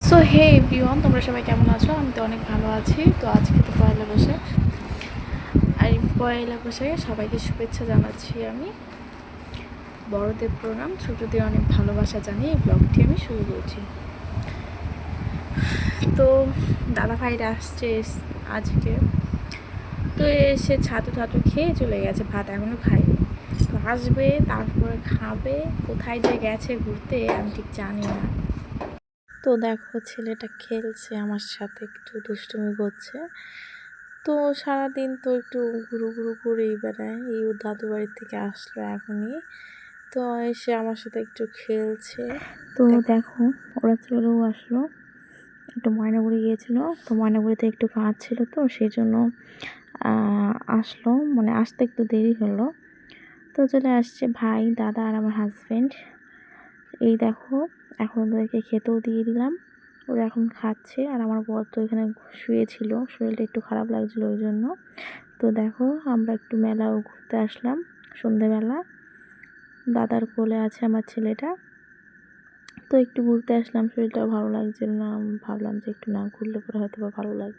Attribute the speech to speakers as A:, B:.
A: So hey everyone, তোমরা সবাই কেমন আছো? আমি তো অনেক ভালো আছি। তো আজকে তো পয়লা বৈশাখ, আর এই পয়লা বৈশাখে সবাইকে শুভেচ্ছা জানাচ্ছি আমি। বড়দের প্রণাম, ছোটদের অনেক ভালোবাসা জানিয়ে এই ব্লগটি আমি শুরু করছি। তো দাদা ভাইরা আসছে আজকে, তো এসে ছাতু ছাতু খেয়ে চলে গেছে, ভাত এখনও খায়নি। তো আসবে, তারপরে খাবে। কোথায় যে গেছে ঘুরতে আমি ঠিক জানি না। তো দেখো, ছেলেটা খেলছে আমার সাথে, একটু দুষ্টুমি করছে। তো সারাদিন তো একটু ঘুরু ঘুরু করেই বেড়ায়। এই ওর দাদু বাড়ির থেকে আসলো এখনই, তো এসে আমার সাথে একটু খেলছে। তো দেখো, ওরা চলেও আসলো। একটু ময়নাগুড়ি গিয়েছিলো, তো ময়নাগুড়িতে একটু কাজ ছিল, তো সেই জন্য আসলো, মানে আসতে একটু দেরি হলো। তো চলে আসছে ভাই, দাদা আর আমার হাজব্যান্ড। এই দেখো, এখন ওদেরকে খেতেও দিয়ে দিলাম, ওরা এখন খাচ্ছে। আর আমার বর তো এখানে শুয়েছিল, শরীরটা একটু খারাপ লাগছিলো ওই জন্য। তো দেখো, আমরা একটু মেলাও ঘুরতে আসলাম, সন্ধেবেলা। দাদার কোলে আছে আমার ছেলেটা। তো একটু ঘুরতে আসলাম, শরীরটাও ভালো লাগছিল না, ভাবলাম যে একটু না ঘুরলে পরে হয়তো বা ভালো লাগবে।